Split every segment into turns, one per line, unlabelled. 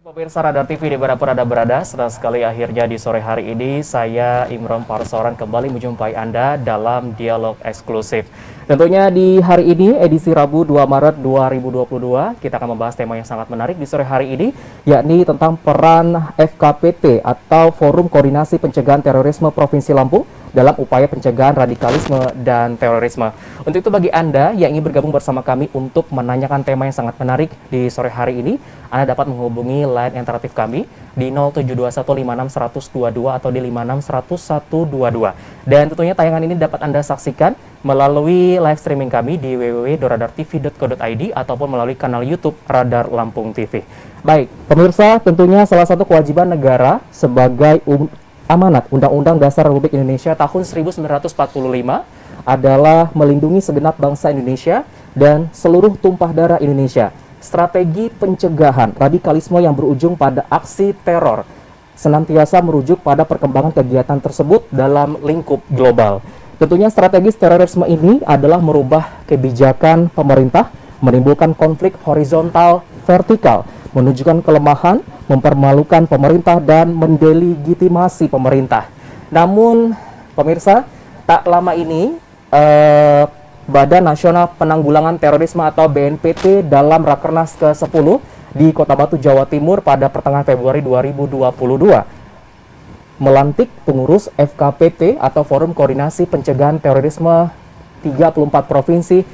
Pemirsa Radar TV dimanapun Anda berada, senang sekali akhirnya di sore hari ini saya Imron Parsoran kembali menjumpai Anda dalam dialog eksklusif. Tentunya di hari ini edisi Rabu 2 Maret 2022 kita akan membahas tema yang sangat menarik di sore hari ini, yakni tentang peran FKPT atau Forum Koordinasi Pencegahan Terorisme Provinsi Lampung dalam upaya pencegahan radikalisme dan terorisme. Untuk itu bagi Anda yang ingin bergabung bersama kami untuk menanyakan tema yang sangat menarik di sore hari ini, Anda dapat menghubungi line interaktif kami di 0721561022 atau di 56100122. Dan tentunya tayangan ini dapat Anda saksikan melalui live streaming kami di www.radartv.co.id ataupun melalui kanal YouTube Radar Lampung TV. Baik, pemirsa, tentunya salah satu kewajiban negara sebagai amanat Undang-Undang Dasar Republik Indonesia tahun 1945 adalah melindungi segenap bangsa Indonesia dan seluruh tumpah darah Indonesia. Strategi pencegahan radikalisme yang berujung pada aksi teror senantiasa merujuk pada perkembangan kegiatan tersebut dalam lingkup global. Tentunya strategi terorisme ini adalah merubah kebijakan pemerintah, menimbulkan konflik horizontal vertikal, menunjukkan kelemahan, mempermalukan pemerintah, dan mendelegitimasi pemerintah. Namun, pemirsa, tak lama ini Badan Nasional Penanggulangan Terorisme atau BNPT dalam Rakernas ke-10 di Kota Batu, Jawa Timur pada pertengahan Februari 2022 melantik pengurus FKPT atau Forum Koordinasi Pencegahan Terorisme 34 provinsi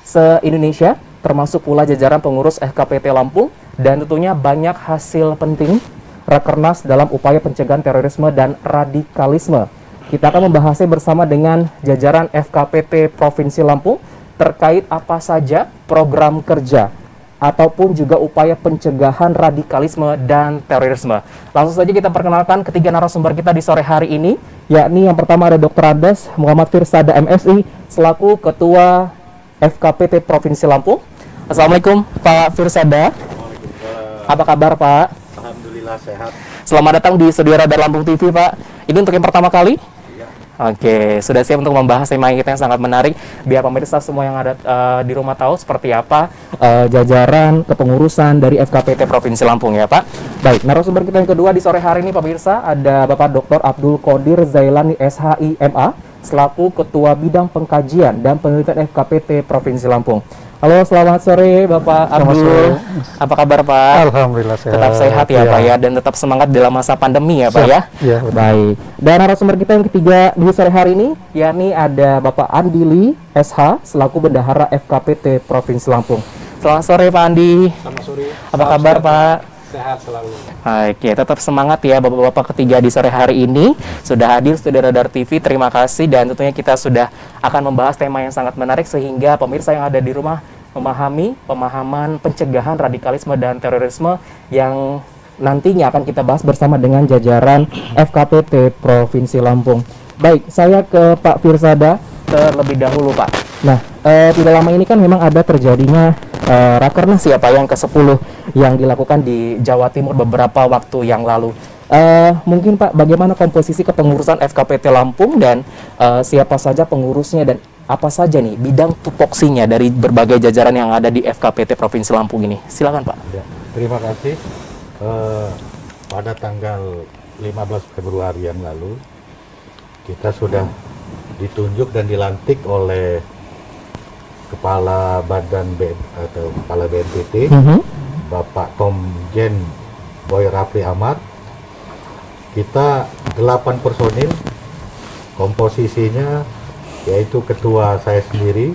se-Indonesia, termasuk pula jajaran pengurus FKPT Lampung, dan tentunya banyak hasil penting Rakernas dalam upaya pencegahan terorisme dan radikalisme. Kita akan membahasnya bersama dengan jajaran FKPT Provinsi Lampung terkait apa saja program kerja ataupun juga upaya pencegahan radikalisme dan terorisme. Langsung saja kita perkenalkan ketiga narasumber kita di sore hari ini, yakni yang pertama ada Dr. Andes Muhammad Firsada MSI selaku Ketua FKPT Provinsi Lampung. Assalamualaikum Pak Firsada. Apa kabar Pak?
Alhamdulillah sehat.
Selamat datang di studio Radar Lampung TV Pak. Ini untuk yang pertama kali? Oke, sudah siap untuk membahas tema kita yang sangat menarik biar pemirsa semua yang ada di rumah tahu seperti apa jajaran kepengurusan dari FKPT Provinsi Lampung ya Pak. Baik, narasumber kita yang kedua di sore hari ini pemirsa ada Bapak Dr. Abdul Qodir Zailani SHI MA selaku Ketua Bidang Pengkajian dan Penelitian FKPT Provinsi Lampung. Halo, selamat sore Bapak Abdul. Apa kabar Pak?
Alhamdulillah sehat.
Tetap sehat ya Pak ya, dan tetap semangat dalam masa pandemi ya Pak ya.
Iya,
baik. Dan narasumber kita yang ketiga di sore hari ini, yakni ada Bapak Andili SH selaku Bendahara FKPT Provinsi Lampung. Selamat sore Pak Andi.
Selamat sore.
Apa kabar Pak?
Sehat selalu.
Oke, tetap semangat ya Bapak-bapak ketiga di sore hari ini sudah hadir studio Radar TV. Terima kasih, dan tentunya kita sudah akan membahas tema yang sangat menarik sehingga pemirsa yang ada di rumah memahami pemahaman pencegahan radikalisme dan terorisme yang nantinya akan kita bahas bersama dengan jajaran FKPT Provinsi Lampung. Baik, saya ke Pak Firsada terlebih dahulu Pak. Nah, tidak lama ini kan memang ada terjadinya Rakernas ya Pak yang ke-10 yang dilakukan di Jawa Timur beberapa waktu yang lalu. Mungkin Pak, bagaimana komposisi kepengurusan FKPT Lampung dan siapa saja pengurusnya dan apa saja nih bidang tupoksinya dari berbagai jajaran yang ada di FKPT Provinsi Lampung ini? Silakan Pak.
Ya, terima kasih. Pada tanggal 15 Februari yang lalu kita sudah ditunjuk dan dilantik oleh Kepala Badan atau Kepala BNPT, Bapak Komjen Boy Rafli Ahmad. Kita 8 personil, komposisinya yaitu ketua saya sendiri,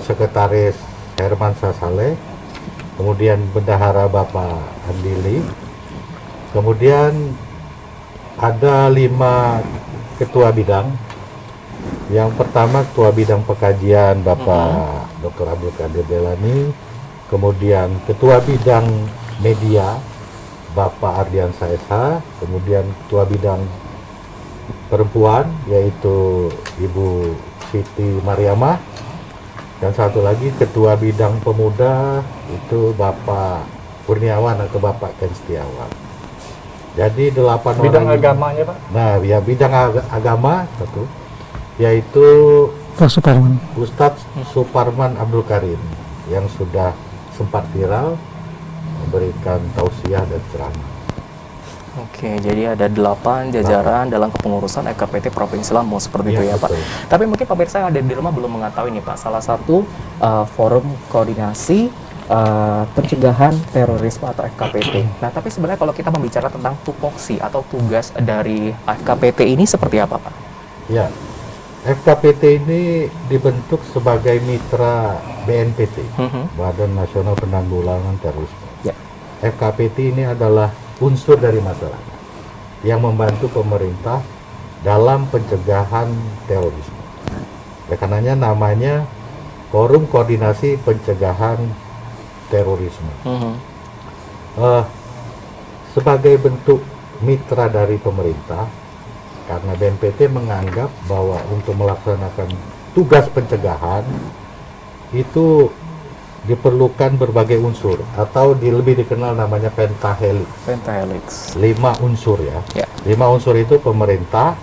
sekretaris Herman Sasale, kemudian bendahara Bapak Andili, kemudian ada 5 ketua bidang. Yang pertama ketua bidang pengkajian Bapak Dr. Abdul Qodir Zailani, kemudian ketua bidang media Bapak Ardiansa SH, kemudian ketua bidang perempuan yaitu Ibu Siti Mariamah, dan satu lagi ketua bidang pemuda itu Bapak Kurniawan atau Bapak Ken Setiawan. Jadi 8
bidang
orang
agamanya Pak?
Nah ya, bidang agama satu yaitu Ustadz Suparman Abdul Karim yang sudah sempat viral memberikan tausiah dan ceramah.
Oke, jadi ada 8 jajaran dalam kepengurusan FKPT Provinsi Lampung seperti itu ya Pak.
Betul.
Tapi mungkin pemirsa yang ada di rumah belum mengetahui nih Pak, salah satu forum koordinasi pencegahan terorisme atau FKPT. Nah, tapi sebenarnya kalau kita membicara tentang tupoksi atau tugas dari FKPT ini seperti apa Pak?
Ya, FKPT ini dibentuk sebagai mitra BNPT, Badan Nasional Penanggulangan Terorisme.
Ya.
FKPT ini adalah unsur dari masyarakat yang membantu pemerintah dalam pencegahan terorisme. Oleh karenanya namanya Forum Koordinasi Pencegahan Terorisme. Sebagai bentuk mitra dari pemerintah, karena BNPT menganggap bahwa untuk melaksanakan tugas pencegahan itu diperlukan berbagai unsur atau lebih dikenal namanya pentahelix.
Pentahelix.
5 unsur ya.
Ya.
5 unsur itu pemerintah,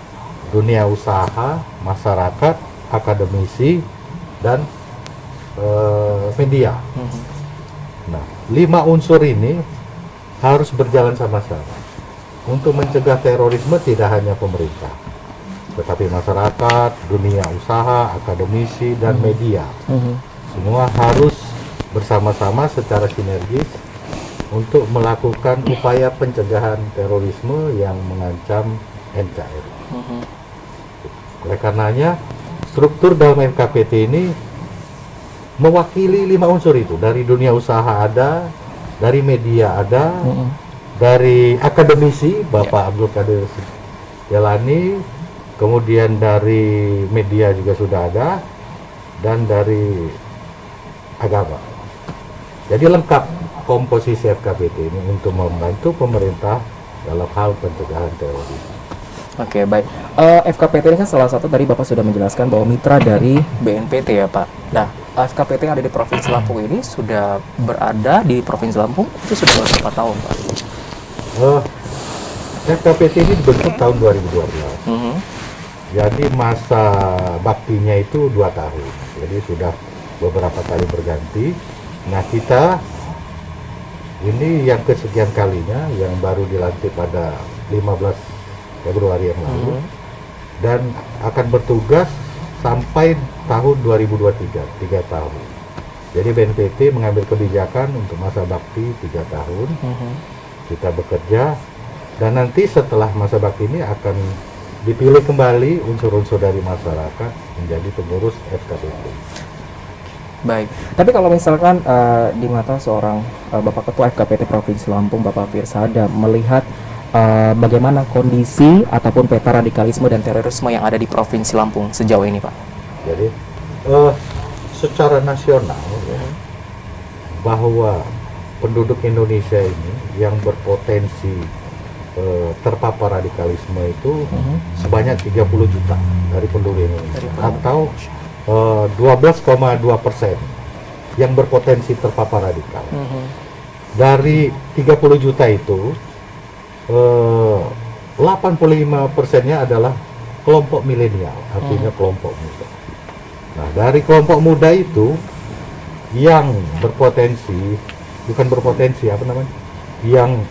dunia usaha, masyarakat, akademisi, dan media. Nah, 5 unsur ini harus berjalan sama-sama. Untuk mencegah terorisme tidak hanya pemerintah, tetapi masyarakat, dunia usaha, akademisi, dan media. Semua harus bersama-sama secara sinergis untuk melakukan upaya pencegahan terorisme yang mengancam NKRI. Oleh karenanya, struktur dalam FKPT ini mewakili 5 unsur itu. Dari dunia usaha ada, dari media ada, dari akademisi Bapak Abdul Qadir Jalani, kemudian dari media juga sudah ada, dan dari agama. Jadi lengkap komposisi FKPT ini untuk membantu pemerintah dalam hal pencegahan terorisme.
Oke, baik. FKPT ini kan salah satu tadi Bapak sudah menjelaskan bahwa mitra dari BNPT ya Pak. Nah, FKPT yang ada di Provinsi Lampung ini sudah berada di Provinsi Lampung itu sudah berapa tahun Pak?
FKPT ini dibentuk tahun 2012. Jadi masa baktinya itu 2 tahun. Jadi sudah beberapa kali berganti. Nah, kita ini yang kesekian kalinya, yang baru dilantik pada 15 Februari yang lalu, dan akan bertugas sampai tahun 2023, 3 tahun. Jadi BNPT mengambil kebijakan untuk masa bakti 3 tahun. Kita bekerja, dan nanti setelah masa bakti ini akan dipilih kembali unsur-unsur dari masyarakat menjadi pengurus FKPT.
Baik, tapi kalau misalkan di mata seorang Bapak Ketua FKPT Provinsi Lampung, Bapak Firsada, melihat bagaimana kondisi ataupun peta radikalisme dan terorisme yang ada di Provinsi Lampung sejauh ini, Pak?
Jadi, secara nasional, ya, bahwa penduduk Indonesia ini yang berpotensi terpapar radikalisme itu sebanyak 30 juta dari penduduk Indonesia, atau 12,2% yang berpotensi terpapar radikal. Dari 30 juta itu 85%-nya adalah kelompok milenial, artinya kelompok muda. Nah, dari kelompok muda itu yang berpotensi, yang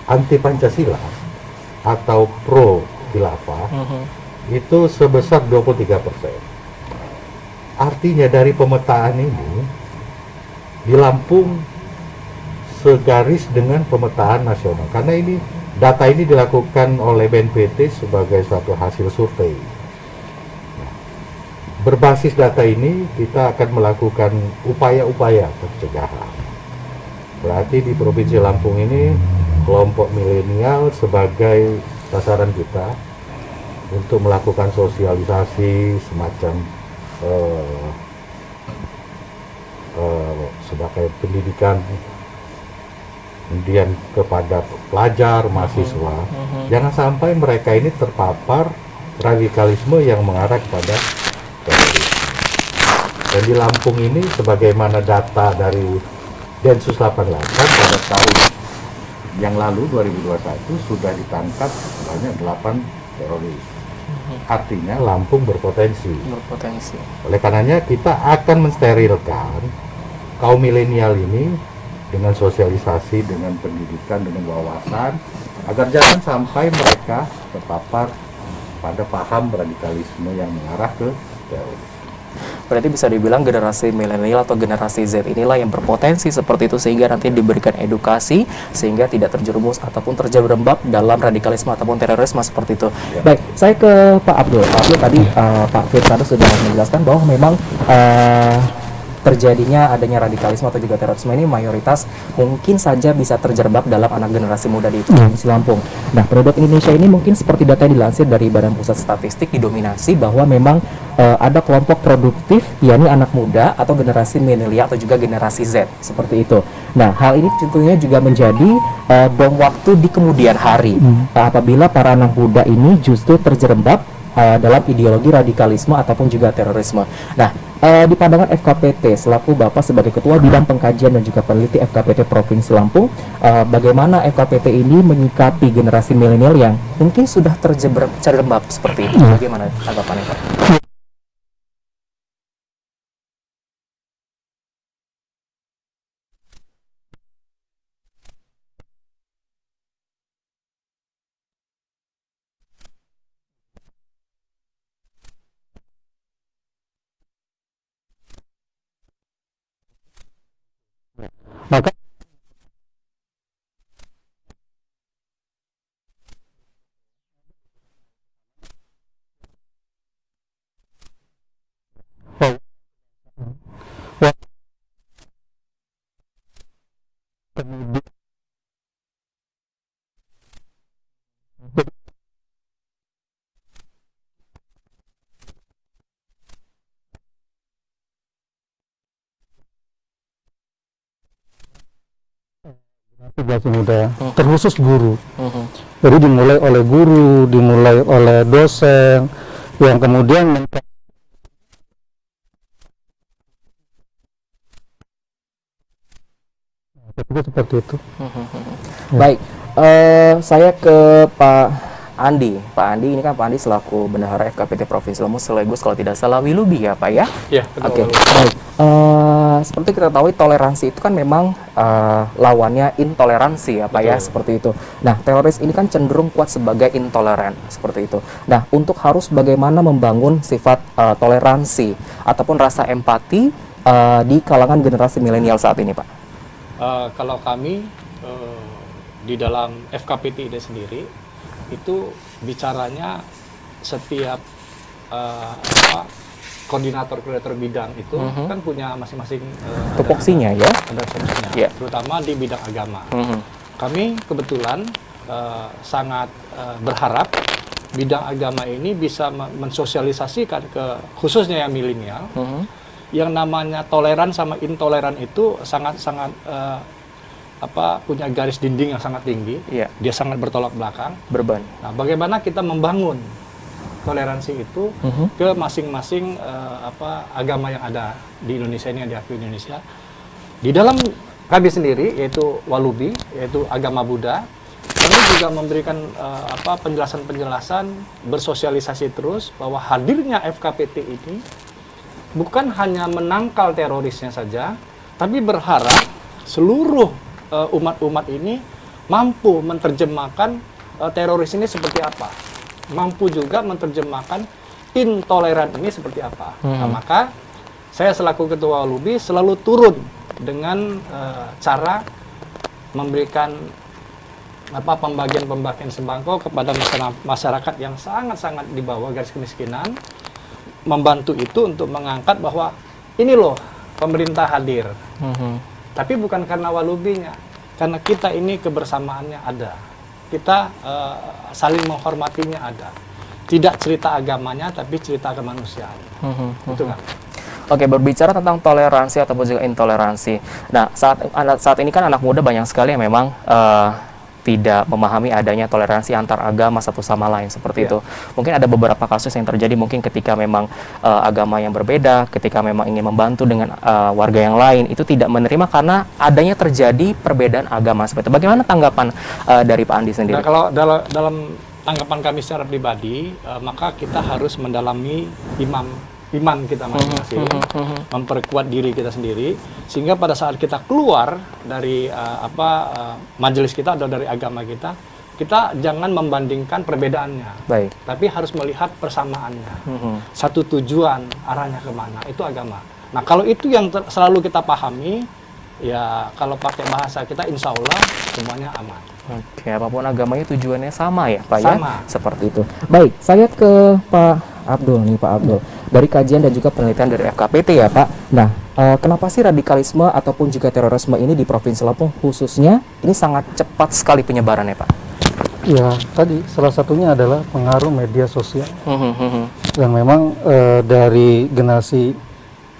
anti Pancasila atau pro khilafah, itu sebesar 23%. Artinya dari pemetaan ini di Lampung segaris dengan pemetaan nasional, karena ini data ini dilakukan oleh BNPT sebagai suatu hasil survei. Berbasis data ini kita akan melakukan upaya-upaya pencegahan. Berarti di Provinsi Lampung ini kelompok milenial sebagai sasaran kita untuk melakukan sosialisasi semacam sebagai pendidikan, kemudian kepada pelajar, mahasiswa, jangan sampai mereka ini terpapar radikalisme yang mengarah kepada terorisme. Dan di Lampung ini, sebagaimana data dari Densus 88 pada tahun yang lalu 2021 sudah ditangkap sebanyak 8 teroris. Artinya Lampung berpotensi.
Berpotensi.
Oleh karenanya kita akan mensterilkan kaum milenial ini dengan sosialisasi, dengan pendidikan, dengan wawasan, agar jangan sampai mereka terpapar pada paham radikalisme yang mengarah ke teroris.
Berarti bisa dibilang generasi milenial atau generasi Z inilah yang berpotensi seperti itu, sehingga nanti diberikan edukasi sehingga tidak terjerumus ataupun terjerembab dalam radikalisme ataupun terorisme seperti itu.
Ya.
Baik, saya ke Pak Abdul. Pak Abdul, tadi Pak Firdaus sudah menjelaskan bahwa memang terjadinya adanya radikalisme atau juga terorisme ini mayoritas mungkin saja bisa terjerembab dalam anak generasi muda di Provinsi Lampung. Nah, penduduk Indonesia ini mungkin seperti data yang dilansir dari Badan Pusat Statistik didominasi bahwa memang ada kelompok produktif, yakni anak muda atau generasi milenial atau juga generasi Z seperti itu. Nah, hal ini tentunya juga menjadi bom waktu di kemudian hari apabila para anak muda ini justru terjerembab dalam ideologi radikalisme ataupun juga terorisme. Nah, di pandangan FKPT selaku Bapak sebagai Ketua Bidang Pengkajian dan juga Peneliti FKPT Provinsi Lampung, bagaimana FKPT ini menyikapi generasi milenial yang mungkin sudah terjerembab seperti itu? Bagaimana tanggapannya, Pak?
Maka kemudian generasi muda, terkhusus guru. Jadi dimulai oleh guru, dimulai oleh dosen, yang kemudian seperti itu.
Baik, saya ke Pak Andi. Pak Andi, ini kan Pak Andi selaku Bendahara FKPT Provinsi Lampung sekaligus kalau tidak salah Wilubi ya Pak ya?
Iya,
Oke,
betul.
baik. Seperti kita tahu toleransi itu kan memang lawannya intoleransi ya Pak ya, seperti itu. Nah, teroris ini kan cenderung kuat sebagai intoleran seperti itu. Nah, untuk harus bagaimana membangun sifat toleransi ataupun rasa empati di kalangan generasi milenial saat ini Pak?
Kalau kami di dalam FKPT ini sendiri itu bicaranya setiap koordinator bidang itu kan punya masing-masing
tupoksinya ya?
ada fungsinya,
Yeah.
terutama di bidang agama. Kami kebetulan sangat berharap bidang agama ini bisa mensosialisasikan ke khususnya yang milenial. Yang namanya toleran sama intoleran itu sangat-sangat punya garis dinding yang sangat tinggi.
Iya.
Dia sangat bertolak belakang.
Berban.
Nah, bagaimana kita membangun toleransi itu ke masing-masing agama yang ada di Indonesia ini, yang diakui Indonesia. Di dalam kami sendiri, yaitu Walubi, yaitu agama Buddha, kami juga memberikan penjelasan-penjelasan, bersosialisasi terus bahwa hadirnya FKPT ini bukan hanya menangkal terorisnya saja, tapi berharap seluruh umat-umat ini mampu menerjemahkan teroris ini seperti apa, mampu juga menerjemahkan intoleran ini seperti apa. Nah, maka saya selaku Ketua Walubi selalu turun dengan cara memberikan pembagian sembako kepada masyarakat yang sangat-sangat di bawah garis kemiskinan, membantu itu untuk mengangkat bahwa ini loh pemerintah hadir. Tapi bukan karena Walubinya, karena kita ini kebersamaannya ada, kita saling menghormatinya ada, tidak cerita agamanya tapi cerita kemanusiaan. Itu kan.
Oke, berbicara tentang toleransi ataupun juga intoleransi. Nah, saat ini kan anak muda banyak sekali yang memang tidak memahami adanya toleransi antar agama satu sama lain seperti itu. Mungkin ada beberapa kasus yang terjadi mungkin ketika memang agama yang berbeda, ketika memang ingin membantu dengan warga yang lain, itu tidak menerima karena adanya terjadi perbedaan agama seperti itu. Bagaimana tanggapan dari Pak Andi sendiri?
Nah, kalau dalam tanggapan kami secara pribadi, maka kita harus mendalami iman kita masing-masing, memperkuat diri kita sendiri, Sehingga pada saat kita keluar dari majelis kita atau dari agama kita jangan membandingkan perbedaannya,
Baik.
tapi harus melihat persamaannya. Satu tujuan, arahnya kemana, itu agama. Nah, kalau itu yang selalu kita pahami, ya kalau pakai bahasa kita, insya Allah semuanya aman.
Oke, apapun agamanya tujuannya sama ya Pak
Sama.
ya? Seperti itu. Baik, saya ke Pak Abdul nih Pak Abdul. Dari kajian dan juga penelitian dari FKPT ya Pak. Nah, kenapa sih radikalisme ataupun juga terorisme ini di Provinsi Lampung khususnya ini sangat cepat sekali penyebarannya Pak?
Ya, tadi salah satunya adalah pengaruh media sosial. Yang memang dari generasi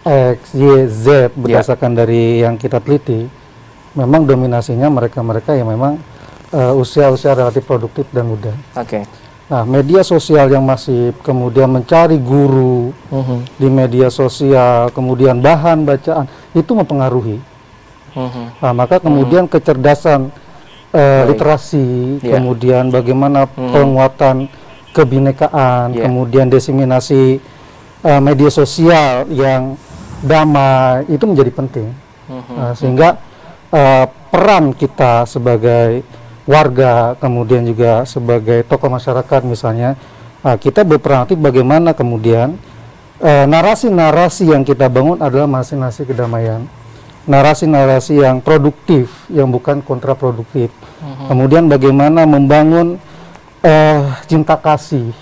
X, Y, Z berdasarkan dari yang kita teliti, memang dominasinya mereka-mereka yang memang usia-usia relatif produktif dan muda.
Oke.
Nah, media sosial yang masif, kemudian mencari guru di media sosial, kemudian bahan bacaan, itu mempengaruhi. Nah, maka kemudian kecerdasan literasi, kemudian bagaimana penguatan kebinekaan, kemudian diseminasi media sosial yang damai, itu menjadi penting. Sehingga peran kita sebagai warga, kemudian juga sebagai tokoh masyarakat misalnya, kita berperan aktif bagaimana kemudian narasi-narasi yang kita bangun adalah narasi-narasi kedamaian, narasi-narasi yang produktif, yang bukan kontraproduktif. Kemudian bagaimana membangun cinta kasih,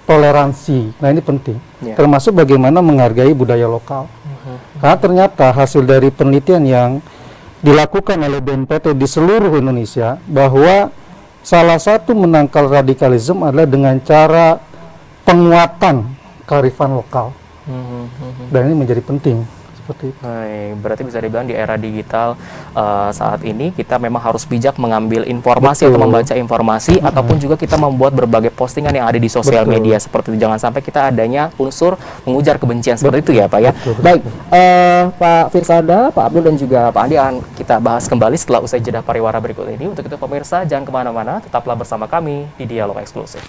toleransi. Nah, ini penting. Termasuk bagaimana menghargai budaya lokal. Karena ternyata hasil dari penelitian yang dilakukan oleh BNPT di seluruh Indonesia, bahwa salah satu menangkal radikalisme adalah dengan cara penguatan kearifan lokal. Dan ini menjadi penting. Seperti itu.
Baik, berarti bisa dibilang di era digital saat ini kita memang harus bijak mengambil informasi atau membaca informasi, ataupun juga kita membuat berbagai postingan yang ada di sosial media seperti itu. Jangan sampai kita adanya unsur mengujar kebencian seperti itu ya Pak ya. Baik, Pak Firsada, Pak Abdul dan juga Pak Andi akan kita bahas kembali setelah usai jeda pariwara berikut ini. Untuk itu pemirsa jangan kemana-mana, tetaplah bersama kami di Dialog Eksklusif.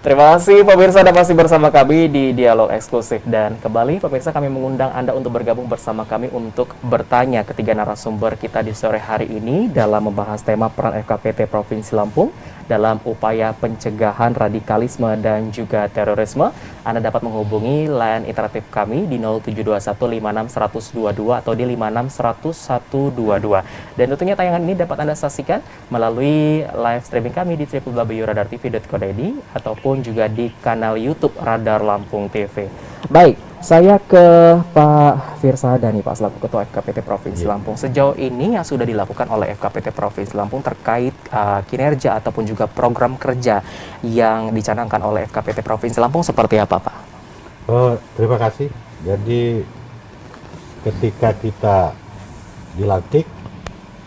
Terima kasih pemirsa, Anda masih bersama kami di Dialog Eksklusif. Dan kembali pemirsa, kami mengundang Anda untuk bergabung bersama kami untuk bertanya ketiga narasumber kita di sore hari ini dalam membahas tema peran FKPT Provinsi Lampung dalam upaya pencegahan radikalisme dan juga terorisme. Anda dapat menghubungi line interaktif kami di 0721561022 atau di 56122. Dan tentunya tayangan ini dapat Anda saksikan melalui live streaming kami di www.radartv.co.id ataupun juga di kanal YouTube Radar Lampung TV. Baik, saya ke Pak Firsada nih Pak, selaku Ketua FKPT Provinsi Lampung. Sejauh ini yang sudah dilakukan oleh FKPT Provinsi Lampung terkait kinerja ataupun juga program kerja yang dicanangkan oleh FKPT Provinsi Lampung seperti apa Pak?
Terima kasih. Jadi ketika kita dilantik,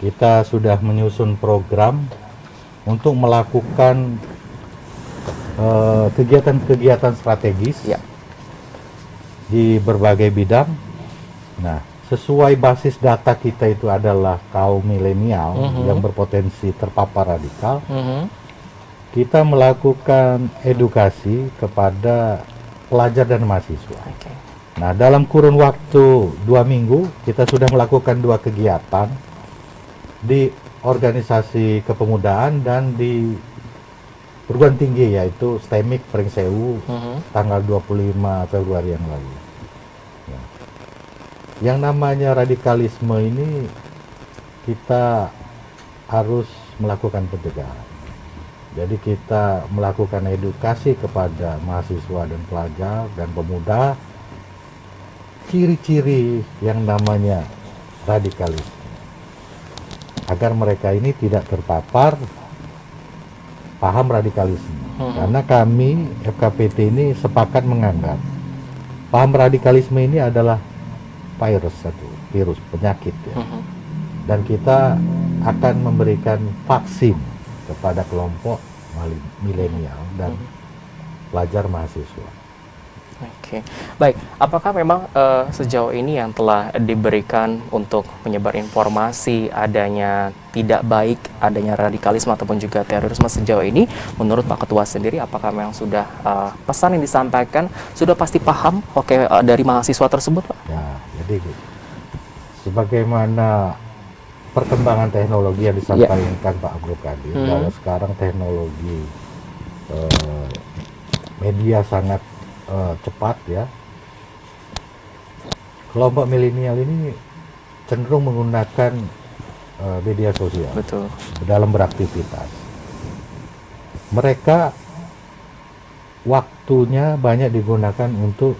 kita sudah menyusun program untuk melakukan kegiatan-kegiatan strategis di berbagai bidang. Nah, sesuai basis data kita itu adalah kaum milenial yang berpotensi terpapar radikal. Kita melakukan edukasi kepada pelajar dan mahasiswa. Nah, dalam kurun waktu 2 minggu kita sudah melakukan 2 kegiatan di organisasi kepemudaan dan di perguruan tinggi, yaitu STEMIK Pringsewu tanggal 25 Februari yang lalu. Ya. Yang namanya radikalisme ini kita harus melakukan pencegahan. Jadi kita melakukan edukasi kepada mahasiswa dan pelajar dan pemuda ciri-ciri yang namanya radikalisme, agar mereka ini tidak terpapar paham radikalisme. Karena kami FKPT ini sepakat menganggap paham radikalisme ini adalah virus penyakit ya. Dan kita akan memberikan vaksin kepada kelompok milenial dan pelajar mahasiswa.
Oke, baik. Apakah memang sejauh ini yang telah diberikan untuk menyebar informasi adanya tidak baik, adanya radikalisme ataupun juga terorisme sejauh ini, menurut Pak Ketua sendiri, apakah memang sudah pesan yang disampaikan sudah pasti paham dari mahasiswa tersebut, Pak?
Ya, jadi sebagaimana perkembangan teknologi yang disampaikan Pak Abdul Qadir, bahwa sekarang teknologi media sangat cepat ya. Kelompok milenial ini cenderung menggunakan media sosial.
Betul.
Dalam beraktivitas. Mereka waktunya banyak digunakan untuk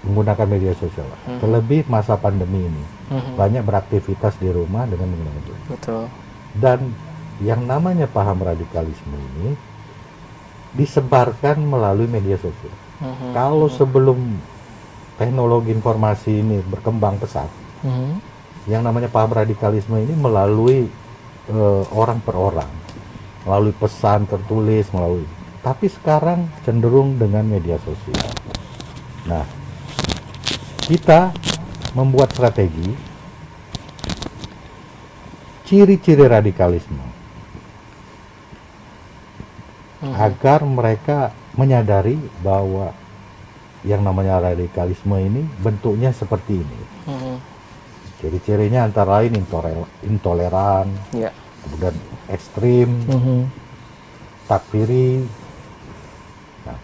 menggunakan media sosial. Terlebih masa pandemi ini. Banyak beraktivitas di rumah dengan menggunakan itu.
Betul.
Dan yang namanya paham radikalisme ini disebarkan melalui media sosial. Kalau sebelum teknologi informasi ini berkembang pesat, yang namanya paham radikalisme ini melalui orang per orang, melalui pesan tertulis, tapi sekarang cenderung dengan media sosial. Nah, kita membuat strategi ciri-ciri radikalisme agar mereka menyadari bahwa yang namanya radikalisme ini bentuknya seperti ini. Ciri-cirinya antara lain intoleran, kemudian ekstrim, takfiri. Nah,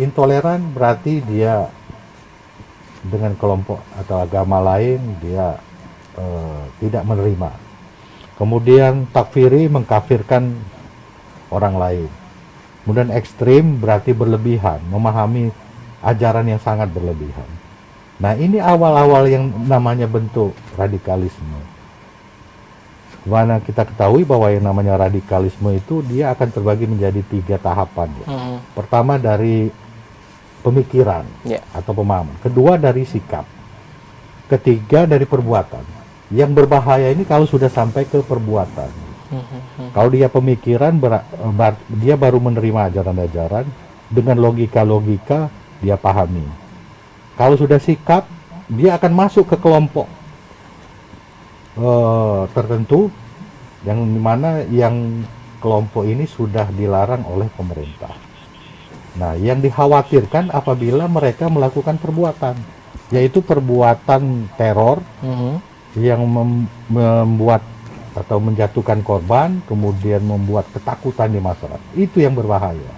intoleran berarti dia dengan kelompok atau agama lain dia tidak menerima. Kemudian takfiri mengkafirkan orang lain. Kemudian ekstrim berarti berlebihan, memahami ajaran yang sangat berlebihan. Nah, ini awal-awal yang namanya bentuk radikalisme. Mana kita ketahui bahwa yang namanya radikalisme itu dia akan terbagi menjadi 3 tahapan. Ya. Pertama dari pemikiran atau pemahaman. Kedua dari sikap. Ketiga dari perbuatan. Yang berbahaya ini kalau sudah sampai ke perbuatan. Kalau dia pemikiran, dia baru menerima ajaran-ajaran dengan logika-logika dia pahami. Kalau sudah sikap, dia akan masuk ke kelompok tertentu yang dimana yang kelompok ini sudah dilarang oleh pemerintah. Nah, yang dikhawatirkan apabila mereka melakukan perbuatan, yaitu perbuatan teror yang membuat atau menjatuhkan korban, kemudian membuat ketakutan di masyarakat. Itu yang berbahaya.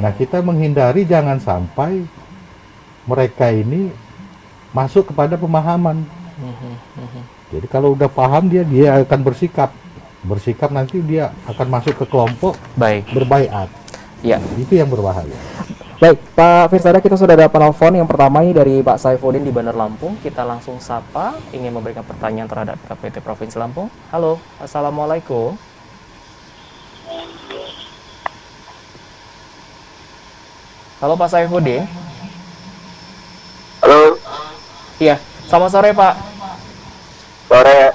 Nah, kita menghindari jangan sampai mereka ini masuk kepada pemahaman. Jadi kalau udah paham dia akan bersikap nanti dia akan masuk ke kelompok berbaiat.
Ya.
Itu yang berbahaya.
Baik, Pak Firsada, kita sudah ada penelpon. Yang pertama ini dari Pak Saifuddin di Bandar Lampung. Kita langsung sapa, ingin memberikan pertanyaan terhadap KPT Provinsi Lampung. Halo, Assalamualaikum. Halo Pak Saifuddin.
Halo.
Iya, selamat sore Pak.
Sore.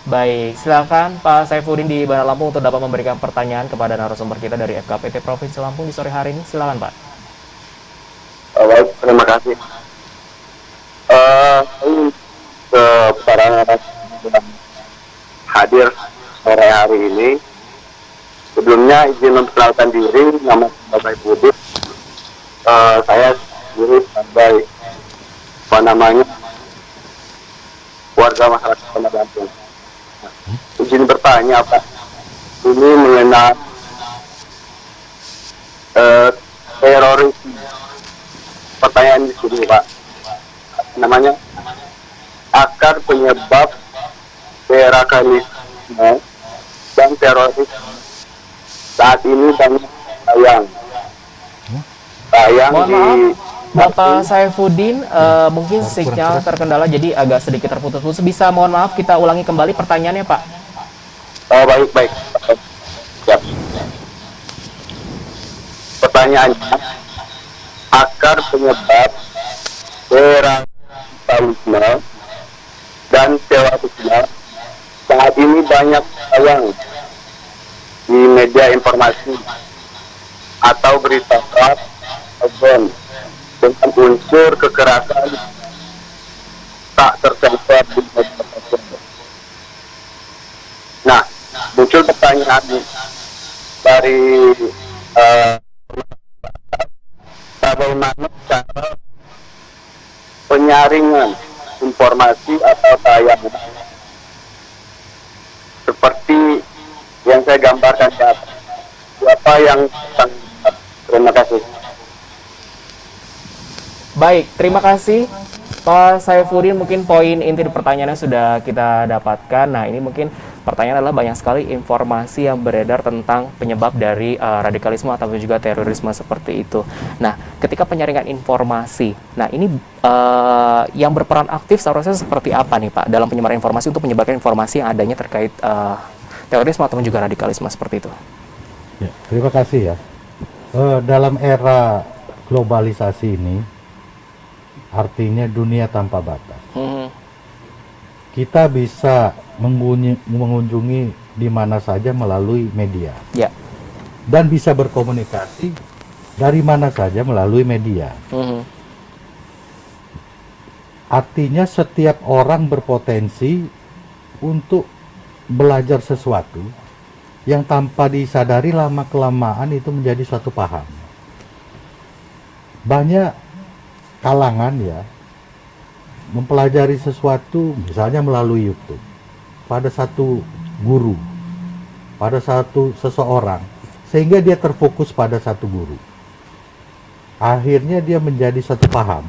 Baik, silakan Pak Saifuddin di Bandar Lampung untuk dapat memberikan pertanyaan kepada narasumber kita dari FKPT Provinsi Lampung di sore hari ini. Silakan Pak.
Baik, terima kasih. Para hadir sore hari ini. Sebelumnya izin memperkenalkan diri, nama saya Saifuddin. Saya sendiri sebagai warga masyarakat Bandar Lampung. Izin bertanya Pak, ini mengenai terorisme. Pertanyaan di sini Pak, namanya akar penyebab radikalisme dan teroris saat ini banyak tayang
Mohon
di
maaf, Bapak Saifuddin, mungkin sinyal terkendala jadi agak sedikit terputus-putus. Bisa mohon maaf kita ulangi kembali pertanyaannya Pak?
baik. Siap. pertanyaannya, akar penyebab deradikalisme dan terorisme saat ini banyak tayang di media informasi atau berita hoax dengan unsur kekerasan tak tersensor di media sosial. Nah, muncul pertanyaan dari bagaimana cara penyaringan informasi atau tayangan seperti yang saya gambarkan di atas. Siapa yang terima kasih.
Baik, terima kasih Pak Saifuddin. Mungkin poin inti pertanyaannya sudah kita dapatkan. Nah, ini mungkin pertanyaan adalah banyak sekali informasi yang beredar tentang penyebab dari radikalisme atau juga terorisme seperti itu. Nah, ketika penyaringan informasi, nah ini yang berperan aktif seharusnya seperti apa nih Pak dalam penyebaran informasi untuk menyebarkan informasi yang adanya terkait terorisme atau juga radikalisme seperti itu?
Ya, terima kasih ya. Dalam era globalisasi ini, artinya dunia tanpa batas. Kita bisa mengunjungi di mana saja melalui media.
Ya.
Dan bisa berkomunikasi dari mana saja melalui media. Artinya setiap orang berpotensi untuk belajar sesuatu yang tanpa disadari lama-kelamaan itu menjadi suatu paham. Banyak kalangan ya mempelajari sesuatu misalnya melalui YouTube pada satu guru, pada satu seseorang, sehingga dia terfokus pada satu guru. Akhirnya dia menjadi satu paham.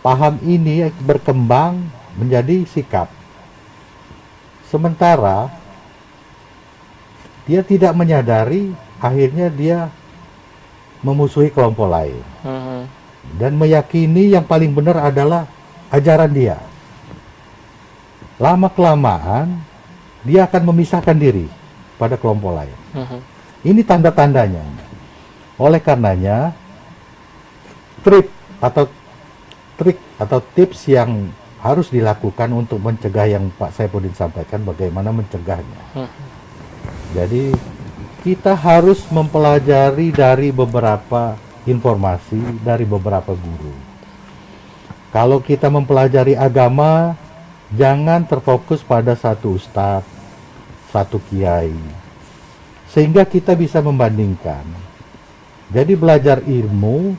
Paham ini berkembang menjadi sikap. Sementara dia tidak menyadari, akhirnya dia memusuhi kelompok lain. Dan meyakini yang paling benar adalah ajaran dia. Lama-kelamaan, dia akan memisahkan diri pada kelompok lain. Ini tanda-tandanya. Oleh karenanya, trik atau tips yang harus dilakukan untuk mencegah yang Pak Saifuddin sampaikan, bagaimana mencegahnya. Jadi, kita harus mempelajari dari beberapa informasi dari beberapa guru. Kalau kita mempelajari agama, jangan terfokus pada satu ustadz, satu kiai, sehingga kita bisa membandingkan. Jadi belajar ilmu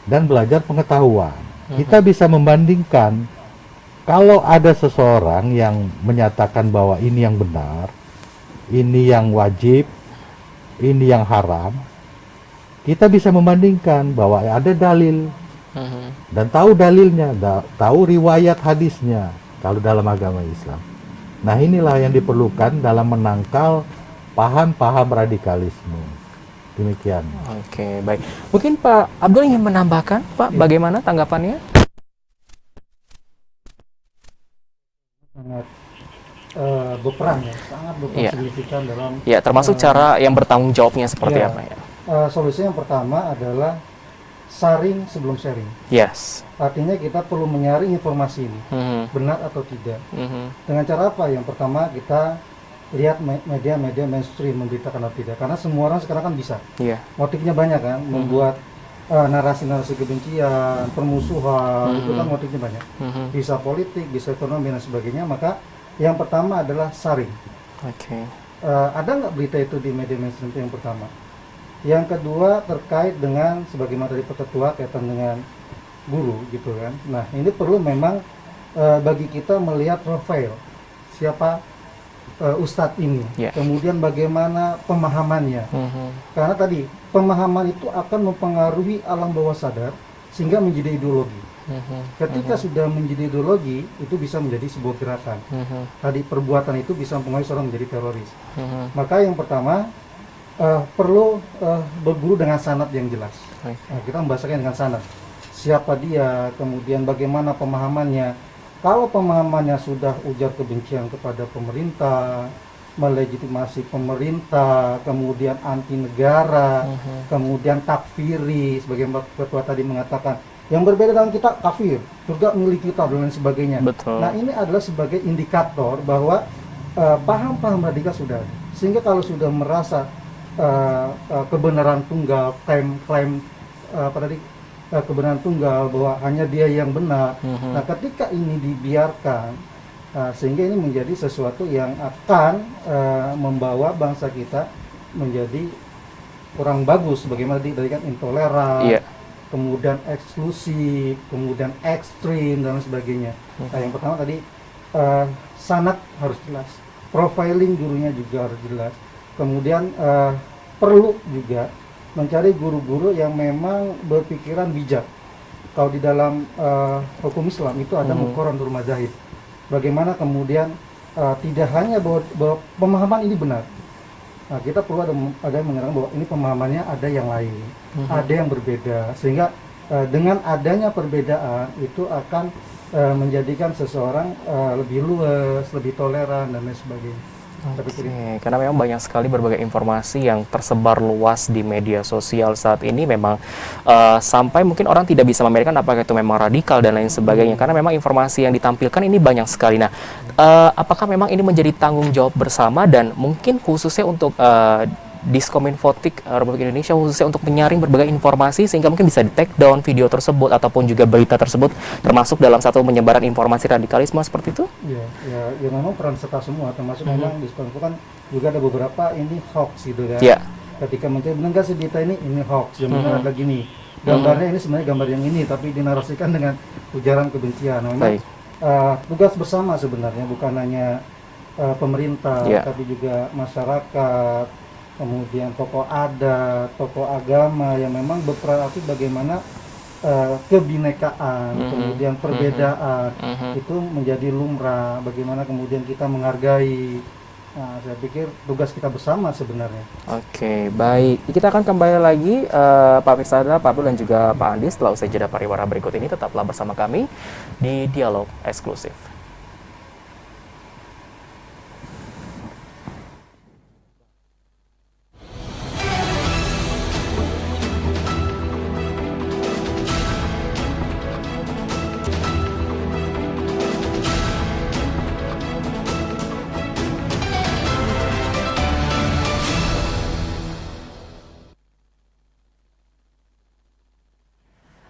dan belajar pengetahuan. Kita bisa membandingkan. Kalau ada seseorang yang menyatakan bahwa ini yang benar, ini yang wajib, ini yang haram, kita bisa membandingkan bahwa ada dalil dan tahu dalilnya, tahu riwayat hadisnya kalau dalam agama Islam. Nah, inilah yang diperlukan dalam menangkal paham-paham radikalisme. Demikian.
Oke, baik. Mungkin Pak Abdul ingin menambahkan, Pak, bagaimana tanggapannya?
Sangat berperan ya, sangat berperan signifikan dalam.
Ya, termasuk cara yang bertanggung jawabnya seperti
ya,
apa ya?
Solusi yang pertama adalah saring sebelum sharing.
Yes.
Artinya kita perlu menyaring informasi ini, benar atau tidak. Dengan cara apa? Yang pertama kita lihat media-media mainstream memberitakan atau tidak. Karena semua orang sekarang kan bisa.
Iya.
Motifnya banyak kan, membuat narasi-narasi kebencian, permusuhan, itu kan motifnya banyak. Bisa politik, bisa ekonomi dan sebagainya. Maka yang pertama adalah saring.
Oke.
Ada nggak berita itu di media mainstream, itu yang pertama. Yang kedua terkait dengan sebagaimana tadi petetua kaitan dengan guru gitu kan. Nah, ini perlu memang bagi kita melihat profil siapa ustadz ini. Kemudian bagaimana pemahamannya. Karena tadi pemahaman itu akan mempengaruhi alam bawah sadar sehingga menjadi ideologi. Ketika sudah menjadi ideologi, itu bisa menjadi sebuah gerakan. Tadi perbuatan itu bisa mempengaruhi seorang menjadi teroris. Maka yang pertama perlu berguru dengan sanad yang jelas. Nah, kita membahasakan dengan sanad. Siapa dia, kemudian bagaimana pemahamannya. Kalau pemahamannya sudah ujar kebencian kepada pemerintah, melegitimasi pemerintah, kemudian anti negara, kemudian takfiri, sebagai ketua tadi mengatakan yang berbeda dengan kita kafir, surga milik kita dan lain sebagainya.
Betul.
Nah ini adalah sebagai indikator bahwa paham-paham radikal sudah ada. Sehingga kalau sudah merasa kebenaran tunggal, klaim kebenaran tunggal bahwa hanya dia yang benar. Nah ketika ini dibiarkan, sehingga ini menjadi sesuatu yang akan membawa bangsa kita menjadi kurang bagus, bagaimana tadi kan intoleran, kemudian eksklusif, kemudian ekstrim dan lain sebagainya. Nah, yang pertama tadi sanad harus jelas, profiling gurunya juga harus jelas. Kemudian perlu juga mencari guru-guru yang memang berpikiran bijak. Kalau di dalam hukum Islam itu ada muqarranatul madzahib. Bagaimana kemudian tidak hanya bahwa pemahaman ini benar. Nah, kita perlu ada yang menyerang bahwa ini pemahamannya ada yang lain, ada yang berbeda, sehingga dengan adanya perbedaan itu akan menjadikan seseorang lebih luas, lebih toleran dan lain sebagainya.
Karena memang banyak sekali berbagai informasi yang tersebar luas di media sosial saat ini, memang sampai mungkin orang tidak bisa membedakan apakah itu memang radikal dan lain sebagainya, karena memang informasi yang ditampilkan ini banyak sekali. Nah, apakah memang ini menjadi tanggung jawab bersama dan mungkin khususnya untuk Diskominfotik Republik Indonesia khususnya untuk menyaring berbagai informasi sehingga mungkin bisa di-take down video tersebut ataupun juga berita tersebut termasuk dalam satu menyebaran informasi radikalisme seperti itu?
Ya memang peran serta semua, termasuk memang Diskominfo kan juga ada beberapa ini hoax gitu kan. Ketika mencari benar sih berita ini hoax, yang benar ada gini. Gambarnya ini sebenarnya gambar yang ini tapi dinarasikan dengan ujaran kebencian. Nah, memang tugas bersama sebenarnya, bukan hanya pemerintah tapi juga masyarakat, kemudian tokoh adat, tokoh agama yang memang berperan aktif bagaimana kebinekaan, kemudian perbedaan itu menjadi lumrah, bagaimana kemudian kita menghargai. Nah, saya pikir tugas kita bersama sebenarnya.
Oke, baik. Kita akan kembali lagi Pak Firsada, Pak Abdul dan juga Pak Andi setelah usai jeda pariwara berikut ini. Tetaplah bersama kami di Dialog Eksklusif.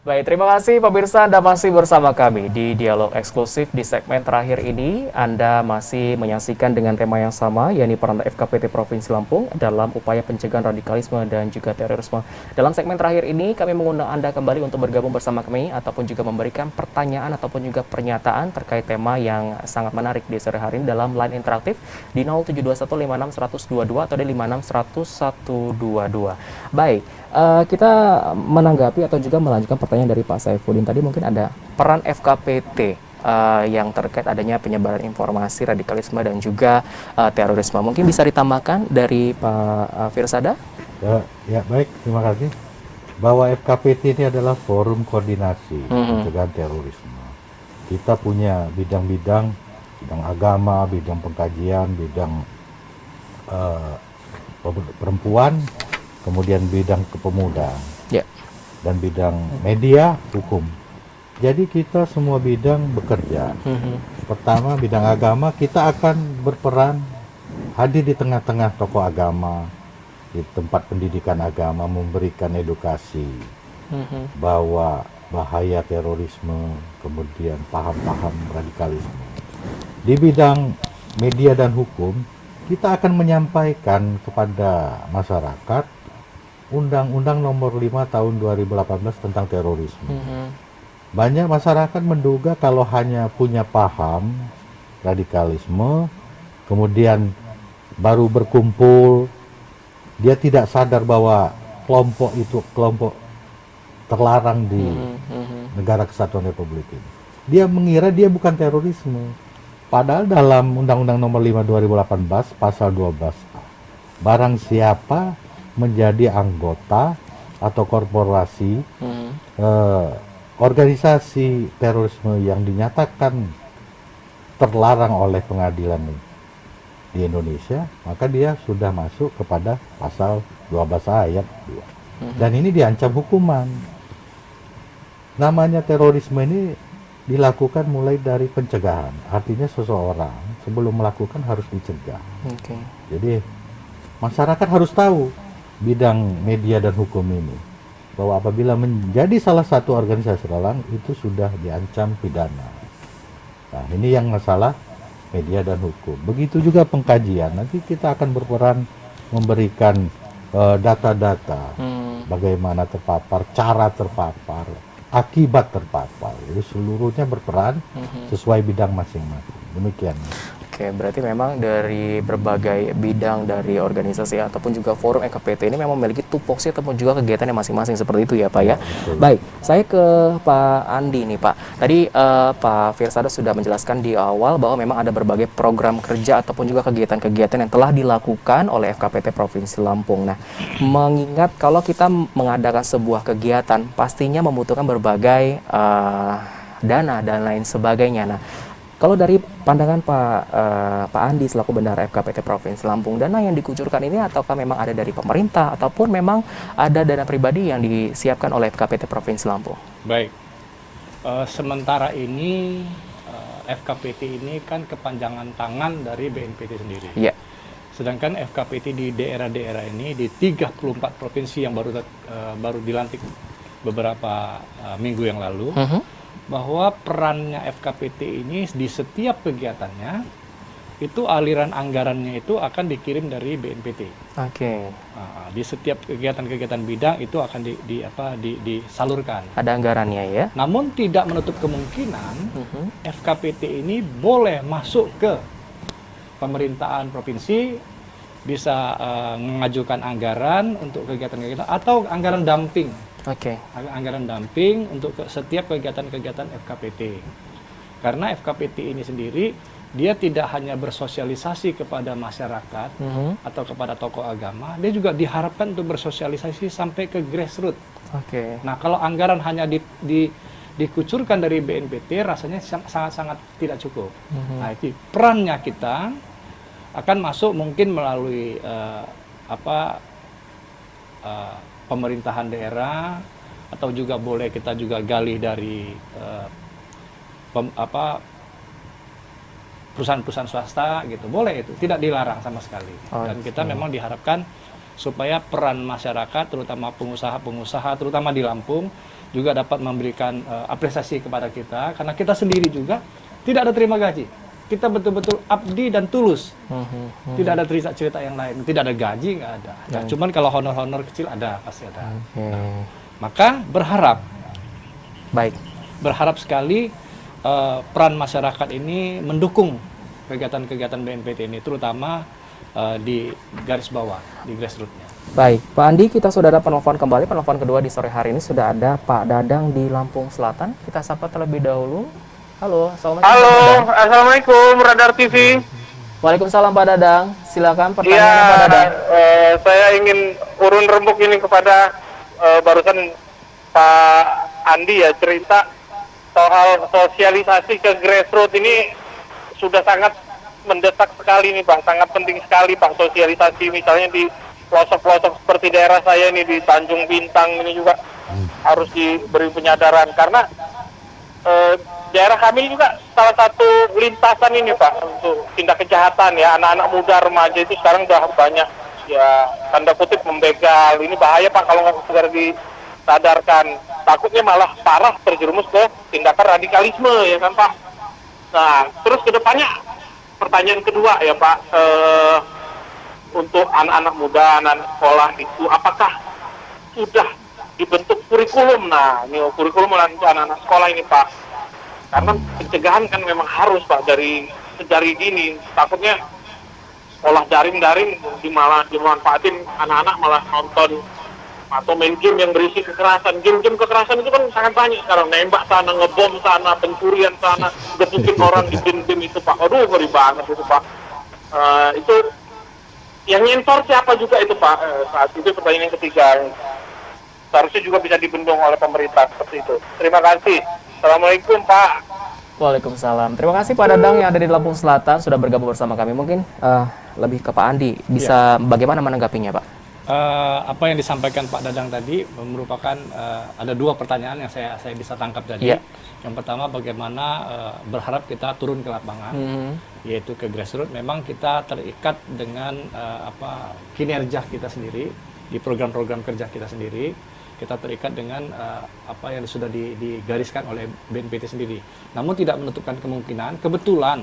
Baik, terima kasih pemirsa, Anda masih bersama kami di Dialog Eksklusif. Di segmen terakhir ini, Anda masih menyaksikan dengan tema yang sama, yakni peran FKPT Provinsi Lampung dalam upaya pencegahan radikalisme dan juga terorisme. Dalam segmen terakhir ini, kami mengundang Anda kembali untuk bergabung bersama kami, ataupun juga memberikan pertanyaan ataupun juga pernyataan terkait tema yang sangat menarik di sore hari ini dalam line interaktif di 0721561022 atau di 5610122. Baik. Kita menanggapi atau juga melanjutkan pertanyaan dari Pak Saifuddin tadi, mungkin ada peran FKPT yang terkait adanya penyebaran informasi radikalisme dan juga terorisme. Mungkin bisa ditambahkan dari Pak Firsada?
Ya, baik, terima kasih. Bahwa FKPT ini adalah forum koordinasi pencegahan terorisme. Kita punya bidang agama, bidang pengkajian, bidang perempuan, kemudian bidang kepemudaan, dan bidang media, hukum. Jadi kita semua bidang bekerja. Pertama, bidang agama, kita akan berperan hadir di tengah-tengah tokoh agama, di tempat pendidikan agama, memberikan edukasi bahwa bahaya terorisme, kemudian paham-paham radikalisme. Di bidang media dan hukum, kita akan menyampaikan kepada masyarakat Undang-Undang Nomor 5 Tahun 2018 tentang terorisme. Banyak masyarakat menduga kalau hanya punya paham radikalisme, kemudian baru berkumpul, dia tidak sadar bahwa kelompok itu kelompok terlarang di Negara Kesatuan Republik ini. Dia mengira dia bukan terorisme. Padahal dalam Undang-Undang Nomor 5 2018 Pasal 12A, barang siapa menjadi anggota atau korporasi organisasi terorisme yang dinyatakan terlarang oleh pengadilan di Indonesia, maka dia sudah masuk kepada pasal 12A ayat 2. Dan ini diancam hukuman. Namanya terorisme ini dilakukan mulai dari pencegahan. Artinya seseorang sebelum melakukan harus dicegah.
Oke.
Jadi masyarakat harus tahu bidang media dan hukum ini, bahwa apabila menjadi salah satu organisasi terlarang itu sudah diancam pidana. Nah, ini yang masalah media dan hukum. Begitu juga pengkajian. Nanti kita akan berperan memberikan data-data bagaimana terpapar, cara terpapar, akibat terpapar. Jadi seluruhnya berperan sesuai bidang masing-masing. Demikian.
Oke, berarti memang dari berbagai bidang dari organisasi ataupun juga forum FKPT ini memang memiliki tupoksi ataupun juga kegiatannya masing-masing seperti itu ya Pak ya. Baik, saya ke Pak Andi nih Pak. Tadi Pak Firsada sudah menjelaskan di awal bahwa memang ada berbagai program kerja ataupun juga kegiatan-kegiatan yang telah dilakukan oleh FKPT Provinsi Lampung. Nah, mengingat kalau kita mengadakan sebuah kegiatan pastinya membutuhkan berbagai dana dan lain sebagainya. Nah, kalau dari pandangan Pak Andi selaku bendahara FKPT Provinsi Lampung, dana yang dikucurkan ini ataukah memang ada dari pemerintah ataupun memang ada dana pribadi yang disiapkan oleh FKPT Provinsi Lampung?
Baik, sementara ini FKPT ini kan kepanjangan tangan dari BNPT sendiri.
Iya.
Sedangkan FKPT di daerah-daerah ini di 34 provinsi yang baru dilantik beberapa minggu yang lalu. Bahwa perannya FKPT ini di setiap kegiatannya itu aliran anggarannya itu akan dikirim dari BNPT.
Oke.
Nah, di setiap kegiatan-kegiatan bidang itu akan disalurkan.
Ada anggarannya ya.
Namun tidak menutup kemungkinan FKPT ini boleh masuk ke pemerintahan provinsi, bisa mengajukan anggaran untuk kegiatan-kegiatan atau anggaran damping.
Oke.
Anggaran damping untuk setiap kegiatan-kegiatan FKPT. Karena FKPT ini sendiri dia tidak hanya bersosialisasi kepada masyarakat atau kepada tokoh agama, dia juga diharapkan untuk bersosialisasi sampai ke grassroots.
Oke.
Nah, kalau anggaran hanya dikucurkan dari BNPT rasanya sangat-sangat tidak cukup. Nah, itu perannya kita akan masuk mungkin melalui pemerintahan daerah, atau juga boleh kita juga gali dari perusahaan-perusahaan swasta gitu, boleh, itu tidak dilarang sama sekali. Dan kita memang diharapkan supaya peran masyarakat, terutama pengusaha-pengusaha, terutama di Lampung, juga dapat memberikan apresiasi kepada kita, karena kita sendiri juga tidak ada terima gaji. Kita betul-betul abdi dan tulus. Tidak ada cerita-cerita yang lain. Tidak ada gaji, nggak ada. Nah, cuman kalau honor-honor kecil ada, pasti ada. Nah, maka berharap sekali peran masyarakat ini mendukung kegiatan-kegiatan BNPT ini, terutama di garis bawah, di grassroots-nya.
Baik, Pak Andi, kita sudah ada penelpon kembali. Penelpon kedua di sore hari ini sudah ada Pak Dadang di Lampung Selatan. Kita sapa terlebih dahulu. Halo,
Assalamualaikum Radar TV.
Waalaikumsalam Pak Dadang. Silakan pertanyaannya Pak Dadang.
Saya ingin urun rembuk ini kepada barusan Pak Andi ya, cerita soal sosialisasi ke grassroots ini sudah sangat mendesak sekali nih Pak, sangat penting sekali Pak, sosialisasi misalnya di pelosok-pelosok seperti daerah saya ini di Tanjung Bintang ini juga harus diberi penyadaran, karena daerah kami juga salah satu lintasan ini Pak untuk tindak kejahatan ya, anak-anak muda remaja itu sekarang udah banyak ya tanda kutip membegal. Ini bahaya Pak kalau nggak segera disadarkan, takutnya malah parah terjerumus ke tindakan radikalisme ya kan Pak. Nah terus kedepannya pertanyaan kedua ya Pak, untuk anak-anak muda, anak-anak sekolah itu apakah sudah dibentuk kurikulum? Nah ini kurikulum untuk anak-anak sekolah ini Pak, karena pencegahan kan memang harus Pak dari dini. Takutnya sekolah daring malah dimanfaatin anak-anak malah nonton atau main game yang berisi kekerasan. Game-game kekerasan itu kan sangat banyak sekarang, nembak sana, ngebom sana, pencurian sana, gebukin orang di game-game itu Pak. Aduh ngeri banget itu Pak. Itu yang nyensor siapa juga itu Pak? Saat itu pertanyaan yang ketiga, seharusnya juga bisa dibendung oleh pemerintah seperti itu. Terima kasih. Assalamualaikum Pak.
Waalaikumsalam. Terima kasih Pak Dadang yang ada di Lampung Selatan sudah bergabung bersama kami. Mungkin lebih ke Pak Andi, bisa bagaimana menanggapinya Pak?
Apa yang disampaikan Pak Dadang tadi merupakan ada dua pertanyaan yang saya bisa tangkap tadi.
Iya.
Yang pertama, bagaimana berharap kita turun ke lapangan, yaitu ke grassroots. Memang kita terikat dengan kinerja kita sendiri di program-program kerja kita sendiri. Kita terikat dengan apa yang sudah digariskan oleh BNPT sendiri. Namun tidak menutupkan kemungkinan, kebetulan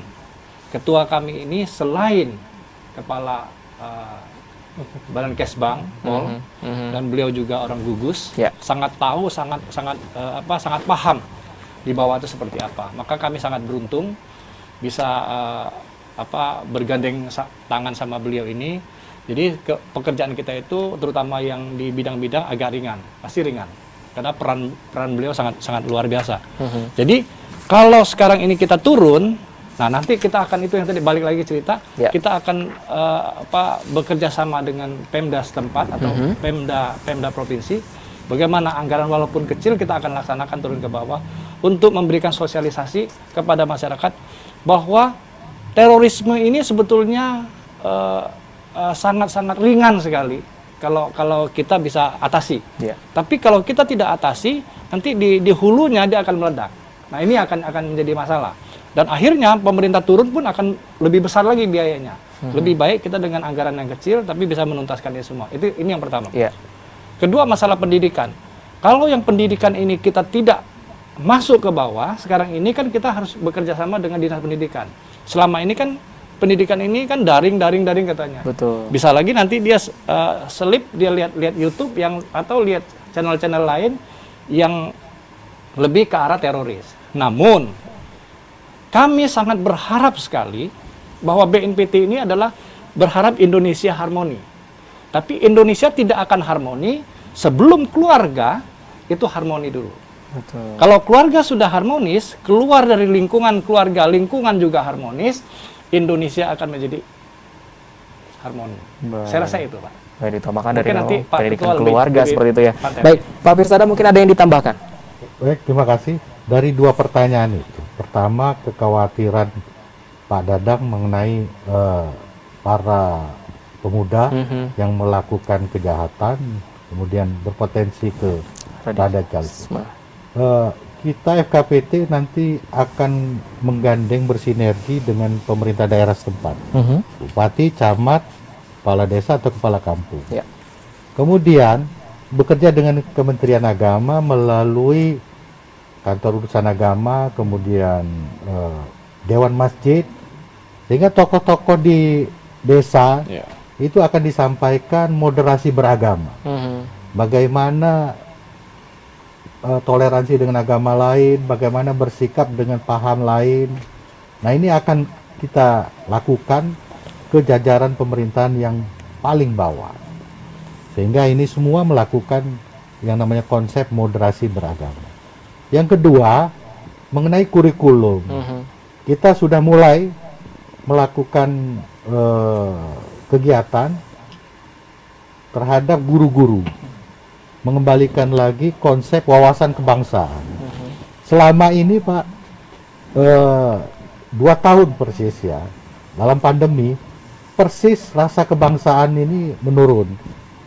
ketua kami ini selain kepala Badan Kesbang, dan beliau juga orang gugus, sangat tahu, sangat paham di bawah itu seperti apa. Maka kami sangat beruntung bisa bergandeng tangan sama beliau ini. Jadi pekerjaan kita itu terutama yang di bidang-bidang agak ringan, pasti ringan, karena peran beliau sangat luar biasa. Jadi kalau sekarang ini kita turun, nah nanti kita akan itu yang tadi balik lagi cerita, kita akan bekerja sama dengan Pemda setempat atau Pemda provinsi. Bagaimana anggaran walaupun kecil kita akan laksanakan turun ke bawah untuk memberikan sosialisasi kepada masyarakat bahwa terorisme ini sebetulnya sangat-sangat ringan sekali kalau kita bisa atasi. Tapi kalau kita tidak atasi, nanti di hulunya dia akan meledak. Nah ini akan menjadi masalah. Dan akhirnya pemerintah turun pun akan lebih besar lagi biayanya. Lebih baik kita dengan anggaran yang kecil tapi bisa menuntaskan ini semua. Ini yang pertama. Kedua, masalah pendidikan. Kalau yang pendidikan ini kita tidak masuk ke bawah, sekarang ini kan kita harus bekerja sama dengan dinas pendidikan. Selama ini kan pendidikan ini kan daring katanya.
Betul.
Bisa lagi nanti dia selip, dia lihat YouTube atau lihat channel-channel lain yang lebih ke arah teroris. Namun kami sangat berharap sekali bahwa BNPT ini adalah berharap Indonesia harmoni. Tapi Indonesia tidak akan harmoni sebelum keluarga itu harmoni dulu.
Betul.
Kalau keluarga sudah harmonis, keluar dari lingkungan keluarga, lingkungan juga harmonis, Indonesia akan menjadi harmoni.
Baik.
Saya rasa itu, Pak.
Baik, ditambahkan dari
nanti Pak
pendidikan
Ketua
keluarga
lebih
seperti itu ya.
mantap.
Baik, Pak Firsada mungkin ada yang ditambahkan?
Baik, terima kasih. Dari dua pertanyaan itu, pertama kekhawatiran Pak Dadang mengenai para pemuda yang melakukan kejahatan, kemudian berpotensi ke radikalisme. Kita FKPT nanti akan menggandeng bersinergi dengan pemerintah daerah setempat, bupati, camat, kepala desa atau kepala kampung. Kemudian bekerja dengan Kementerian Agama melalui kantor urusan agama, kemudian Dewan Masjid, sehingga tokoh-tokoh di desa itu akan disampaikan moderasi beragama. Bagaimana toleransi dengan agama lain, bagaimana bersikap dengan paham lain. Nah ini akan kita lakukan ke jajaran pemerintahan yang paling bawah. Sehingga ini semua melakukan yang namanya konsep moderasi beragama. Yang kedua, mengenai kurikulum. Kita sudah mulai melakukan kegiatan terhadap guru-guru. Mengembalikan lagi konsep wawasan kebangsaan. Selama ini Pak, 2 tahun persis ya, dalam pandemi, persis rasa kebangsaan ini menurun.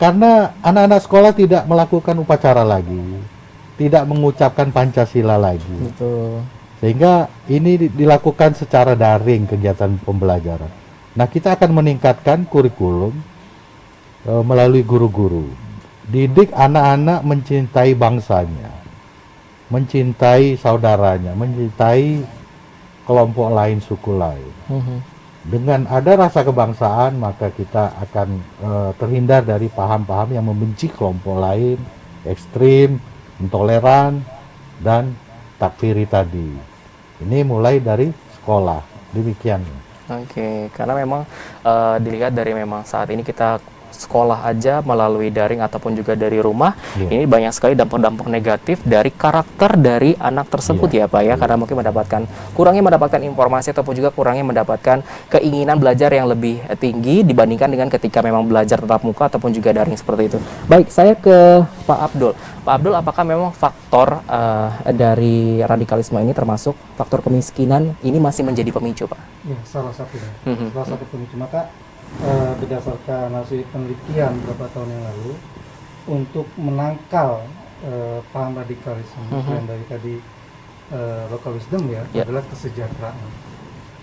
Karena anak-anak sekolah tidak melakukan upacara lagi, tidak mengucapkan Pancasila lagi.
Betul.
Sehingga ini dilakukan secara daring kegiatan pembelajaran. Nah kita akan meningkatkan kurikulum melalui guru-guru. Didik anak-anak mencintai bangsanya, mencintai saudaranya, mencintai kelompok lain, suku lain. Dengan ada rasa kebangsaan, maka kita akan terhindar dari paham-paham yang membenci kelompok lain, ekstrim, intoleran, dan takfiri tadi. Ini mulai dari sekolah, demikian.
Oke, karena memang dilihat dari memang saat ini kita sekolah aja melalui daring ataupun juga dari rumah,
Iya.
ini banyak sekali dampak-dampak negatif dari karakter dari anak tersebut ya Pak ya, karena mungkin kurangnya mendapatkan informasi ataupun juga kurangnya mendapatkan keinginan belajar yang lebih tinggi dibandingkan dengan ketika memang belajar tatap muka ataupun juga daring seperti itu. Baik, saya ke Pak Abdul. Pak Abdul, apakah memang faktor dari radikalisme ini termasuk faktor kemiskinan ini masih menjadi pemicu Pak?
Ya, salah satunya.
Mhm.
Salah satu pemicu. Maka berdasarkan hasil penelitian beberapa tahun yang lalu, untuk menangkal paham radikalisme, selain dari tadi local wisdom ya,
Ya.
adalah kesejahteraan.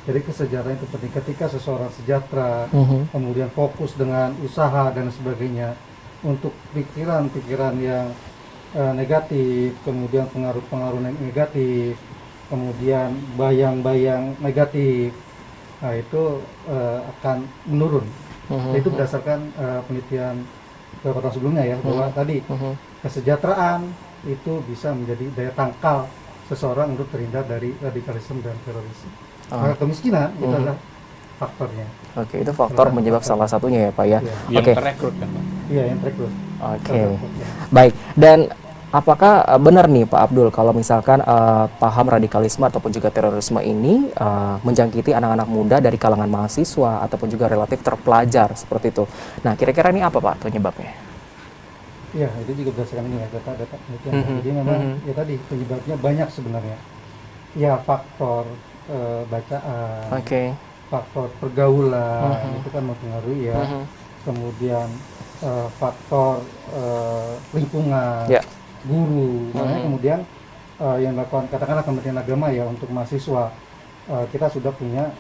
Jadi kesejahteraan itu penting. Ketika seseorang sejahtera, kemudian fokus dengan usaha dan sebagainya, untuk pikiran-pikiran yang negatif, kemudian pengaruh-pengaruh negatif, kemudian bayang-bayang negatif, nah itu akan menurun. Itu berdasarkan penelitian beberapa tahun sebelumnya ya, bahwa tadi kesejahteraan itu bisa menjadi daya tangkal seseorang untuk terhindar dari radikalisme dan terorisme. Maka kemiskinan itu adalah faktornya.
Oke, itu faktor penyebab salah satunya ya Pak ya.
Iya.
Oke.
Yang terekrut kan, Pak.
Iya, yang terekrut.
Oke, baik. Dan apakah benar nih Pak Abdul kalau misalkan paham radikalisme ataupun juga terorisme ini menjangkiti anak-anak muda dari kalangan mahasiswa ataupun juga relatif terpelajar seperti itu? Nah, kira-kira ini apa Pak penyebabnya?
Iya, itu juga berdasarkan ini ya, data penelitian. Jadi memang ya tadi penyebabnya banyak sebenarnya. Ya, faktor bacaan,
Oke.
faktor pergaulan itu kan mempengaruhi ya. Kemudian faktor lingkungan,
Ya.
guru. Makanya kemudian yang dilakukan katakanlah Kementerian Agama ya untuk mahasiswa, kita sudah punya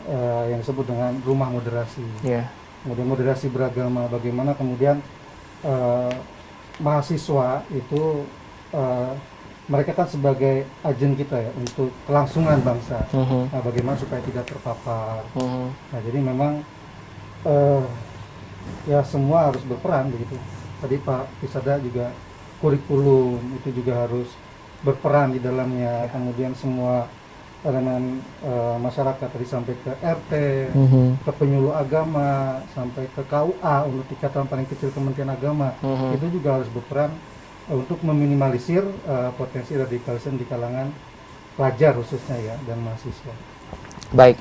yang disebut dengan rumah moderasi.
Ya.
Kemudian moderasi beragama, bagaimana kemudian mahasiswa itu mereka kan sebagai agen kita ya untuk kelangsungan bangsa. Nah, bagaimana supaya tidak terpapar. Nah, jadi memang ya semua harus berperan begitu. Tadi Pak Fisada juga kurikulum itu juga harus berperan di dalamnya. Kemudian semua elemen masyarakat tadi sampai ke RT, ke penyuluh agama, sampai ke KUA untuk tingkatan paling kecil Kementerian Agama, itu juga harus berperan untuk meminimalisir potensi radikalisme di kalangan pelajar khususnya ya dan mahasiswa.
Baik,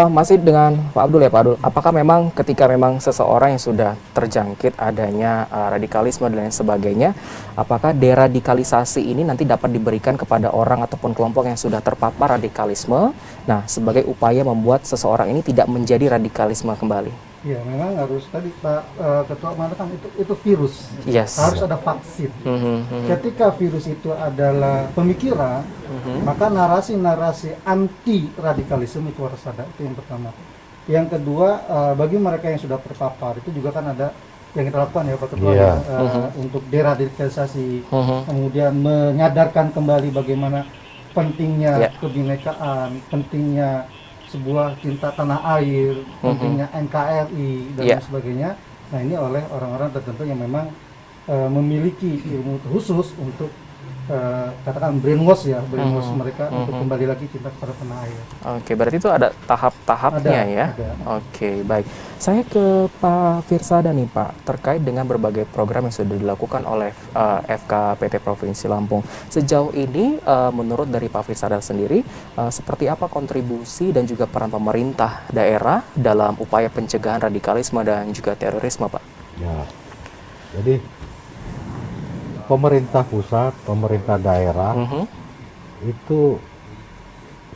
masih dengan Pak Abdul ya Pak Abdul. Apakah memang ketika memang seseorang yang sudah terjangkit adanya radikalisme dan lain sebagainya, apakah deradikalisasi ini nanti dapat diberikan kepada orang ataupun kelompok yang sudah terpapar radikalisme, nah sebagai upaya membuat seseorang ini tidak menjadi radikalisme kembali?
Ya memang harus tadi Pak Ketua mengatakan itu virus,
Yes.
harus ada vaksin. Ketika virus itu adalah pemikiran, maka narasi-narasi anti radikalisme itu harus ada, itu yang pertama. Yang kedua, bagi mereka yang sudah terpapar itu juga kan ada yang kita lakukan ya Pak Ketua
Iya.
untuk deradikalisasi, kemudian menyadarkan kembali bagaimana pentingnya kebinekaan, pentingnya sebuah cinta tanah air, pentingnya NKRI dan lain sebagainya. Nah ini oleh orang-orang tertentu yang memang memiliki ilmu khusus untuk katakan brainwash mereka untuk kembali lagi cinta kepada tanah air.
Oke, berarti itu ada tahap-tahapnya ya?
Ada.
Oke, baik. Saya ke Pak Firsada nih Pak, terkait dengan berbagai program yang sudah dilakukan oleh FKPT Provinsi Lampung. Sejauh ini, menurut dari Pak Firsada sendiri, seperti apa kontribusi dan juga peran pemerintah daerah dalam upaya pencegahan radikalisme dan juga terorisme Pak?
Ya, jadi pemerintah pusat, pemerintah daerah itu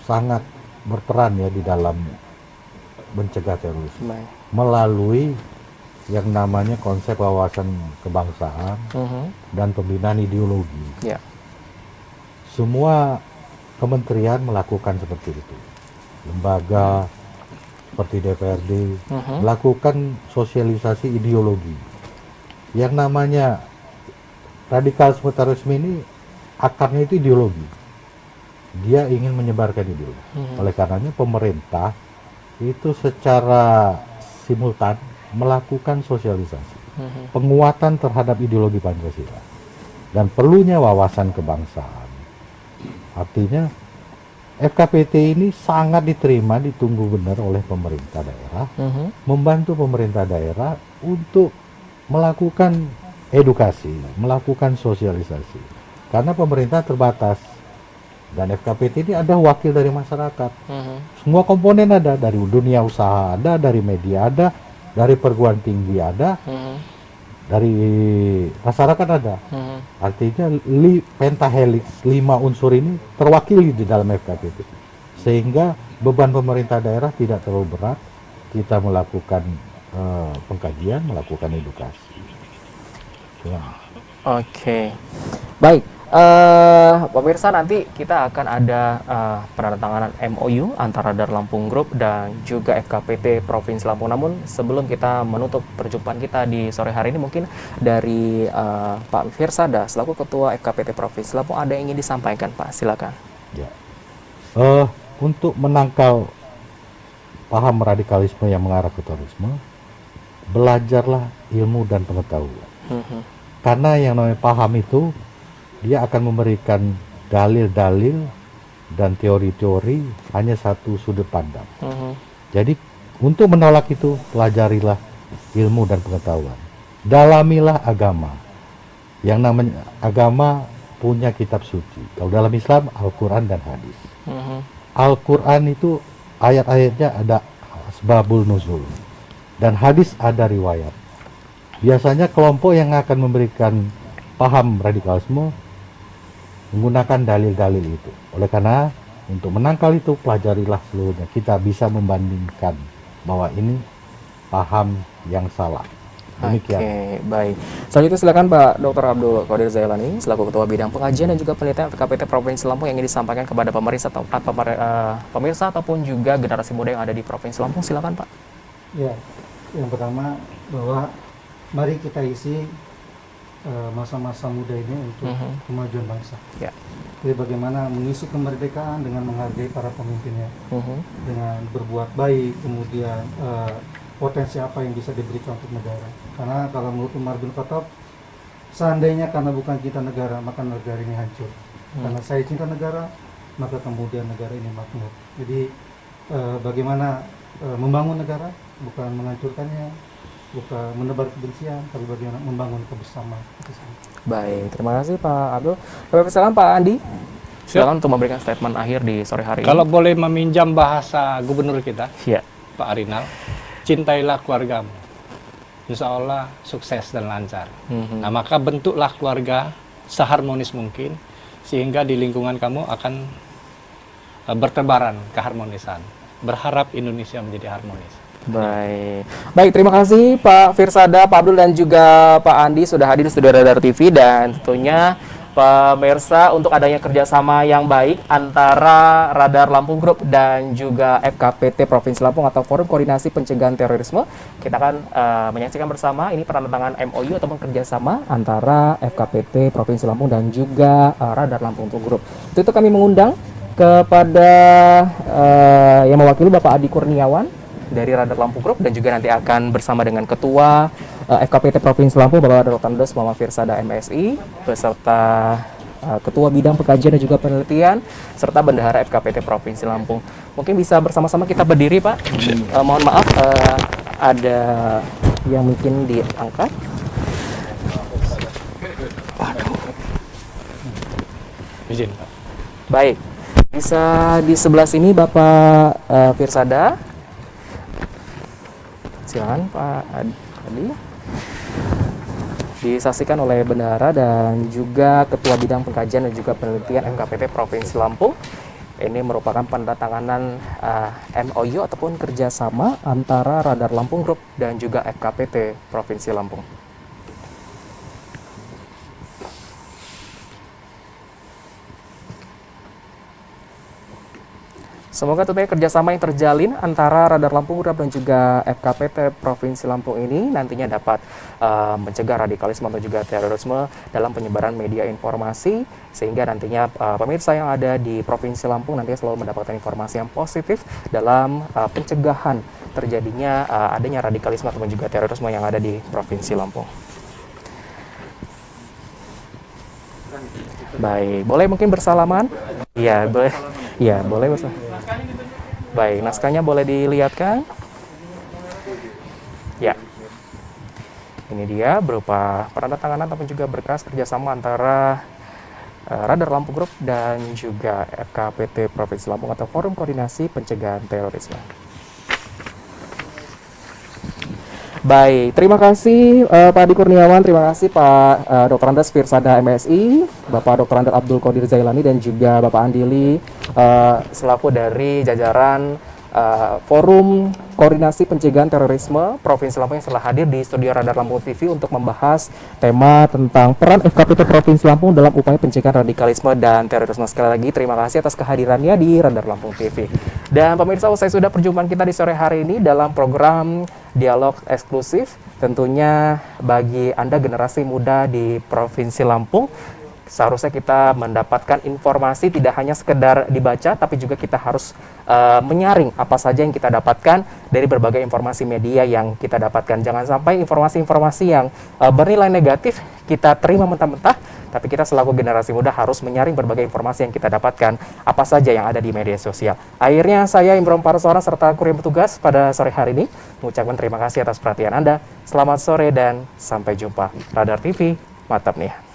sangat berperan ya di dalam mencegah terorisme
Baik.
melalui yang namanya konsep wawasan kebangsaan dan pembinaan ideologi.
Ya.
Semua kementerian melakukan seperti itu. Lembaga seperti DPRD melakukan sosialisasi ideologi. Yang namanya radikalisme terorisme ini akarnya itu ideologi. Dia ingin menyebarkan ideologi. Oleh karenanya pemerintah itu secara simultan melakukan sosialisasi, penguatan terhadap ideologi Pancasila dan perlunya wawasan kebangsaan. Artinya FKPT ini sangat diterima, ditunggu benar oleh pemerintah daerah, membantu pemerintah daerah untuk melakukan edukasi, melakukan sosialisasi. Karena pemerintah terbatas dan FKPT ini ada wakil dari masyarakat. Semua komponen ada, dari dunia usaha ada, dari media ada, dari perguruan tinggi ada, dari masyarakat ada. Artinya pentahelix 5 unsur ini terwakili di dalam FKPT, sehingga beban pemerintah daerah tidak terlalu berat. Kita melakukan pengkajian, melakukan edukasi. Ya.
Oke, baik. Pemirsa, nanti kita akan ada penandatanganan MOU antara Radar Lampung Group dan juga FKPT Provinsi Lampung. Namun sebelum kita menutup perjumpaan kita di sore hari ini, mungkin dari Pak Firsada selaku Ketua FKPT Provinsi Lampung ada yang ingin disampaikan, Pak. Silakan.
Ya. Untuk menangkal paham radikalisme yang mengarah ke terorisme, belajarlah ilmu dan pengetahuan. Karena yang namanya paham itu, dia akan memberikan dalil-dalil dan teori-teori hanya satu sudut pandang. Jadi untuk menolak itu, pelajarilah ilmu dan pengetahuan. Dalamilah agama. Yang namanya agama punya kitab suci. Kalau dalam Islam, Al-Quran dan hadis. Al-Quran itu ayat-ayatnya ada asbabul nuzul, dan hadis ada riwayat. Biasanya kelompok yang akan memberikan paham radikalisme menggunakan dalil-dalil itu. Oleh karena untuk menangkal itu, pelajarilah seluruhnya. Kita bisa membandingkan bahwa ini paham yang salah. Demikian.
Oke, baik. Selanjutnya silakan Pak Dr. Abdul Qadir Zailani selaku Ketua Bidang Pengajian dan juga Penelitian FKPT Provinsi Lampung yang ingin disampaikan kepada pemirsa ataupun juga generasi muda yang ada di Provinsi Lampung. Silakan, Pak.
Ya, yang pertama bahwa mari kita isi masa-masa muda ini untuk kemajuan bangsa.
Ya.
Jadi bagaimana mengisi kemerdekaan dengan menghargai para pemimpinnya, dengan berbuat baik, kemudian potensi apa yang bisa diberikan untuk negara. Karena kalau menurut Umar bin Khattab, seandainya karena bukan kita negara, maka negara ini hancur. Karena saya cinta negara, maka kemudian negara ini makmur. Jadi bagaimana membangun negara, bukan menghancurkannya, bukan menebar kebencian, tapi bagaimana membangun kebersamaan.
Baik, terima kasih Pak Abdul. Silakan Pak Andi. Silakan untuk memberikan statement akhir di sore hari
Kalau
ini.
boleh meminjam bahasa gubernur kita,
Ya.
Pak Arinal, cintailah keluargamu. Insya Allah sukses dan lancar. Nah, maka bentuklah keluarga seharmonis mungkin, sehingga di lingkungan kamu akan bertebaran keharmonisan. Berharap Indonesia menjadi harmonis.
Baik. Baik, terima kasih Pak Firsada, Pak Abdul dan juga Pak Andi sudah hadir di Studio Radar TV, dan tentunya pemirsa untuk adanya kerjasama yang baik antara Radar Lampung Group dan juga FKPT Provinsi Lampung atau Forum Koordinasi Pencegahan Terorisme. Kita akan menyaksikan bersama ini penandatangan MOU ataupun kerjasama antara FKPT Provinsi Lampung dan juga Radar Lampung Group. Itu kami mengundang kepada yang mewakili Bapak Adi Kurniawan dari Radar Lampung Group dan juga nanti akan bersama dengan Ketua FKPT Provinsi Lampung Bapak Dr. Andes Muhammad Firsada MSI beserta Ketua Bidang Pengkajian dan juga Penelitian serta Bendahara FKPT Provinsi Lampung. Mungkin bisa bersama-sama kita berdiri, Pak. Mohon maaf ada yang mungkin diangkat.
Izin, Pak.
Baik. Bisa di sebelah sini Bapak Firsada. Silakan Pak Adi. Disaksikan oleh Bendahara dan juga Ketua Bidang Pengkajian dan juga Penelitian FKPT Provinsi Lampung. Ini merupakan penandatanganan MOU ataupun kerjasama antara Radar Lampung Group dan juga FKPT Provinsi Lampung. Semoga tentunya kerjasama yang terjalin antara Radar Lampung Group dan juga FKPT Provinsi Lampung ini nantinya dapat mencegah radikalisme atau juga terorisme dalam penyebaran media informasi, sehingga nantinya pemirsa yang ada di Provinsi Lampung nantinya selalu mendapatkan informasi yang positif dalam pencegahan terjadinya adanya radikalisme atau juga terorisme yang ada di Provinsi Lampung. Baik, boleh mungkin bersalaman? Iya, boleh. Iya, boleh bersalaman. Baik, naskahnya boleh dilihatkan? Ya. Ini dia berupa penandatanganan ataupun juga berkas kerjasama antara Radar Lampung Group dan juga FKPT Provinsi Lampung atau Forum Koordinasi Pencegahan Terorisme. Baik, terima kasih Pak Adi Kurniawan, terima kasih Pak Dr. Andes Firsada MSI, Bapak Dr. Andes Abdul Qadir Zailani dan juga Bapak Andili selaku dari jajaran Forum Koordinasi Pencegahan Terorisme Provinsi Lampung yang telah hadir di studio Radar Lampung TV untuk membahas tema tentang peran FKPT Provinsi Lampung dalam upaya pencegahan radikalisme dan terorisme. Sekali lagi terima kasih atas kehadirannya di Radar Lampung TV. Dan pemirsa, usai sudah perjumpaan kita di sore hari ini dalam program Dialog Eksklusif, tentunya bagi Anda generasi muda di Provinsi Lampung, seharusnya kita mendapatkan informasi tidak hanya sekedar dibaca, tapi juga kita harus menyaring apa saja yang kita dapatkan dari berbagai informasi media yang kita dapatkan. Jangan sampai informasi-informasi yang bernilai negatif kita terima mentah-mentah, tapi kita selaku generasi muda harus menyaring berbagai informasi yang kita dapatkan apa saja yang ada di media sosial. Akhirnya saya Imron Parsoran serta kru yang bertugas pada sore hari ini mengucapkan terima kasih atas perhatian Anda. Selamat sore dan sampai jumpa. Radar TV, mantap nih.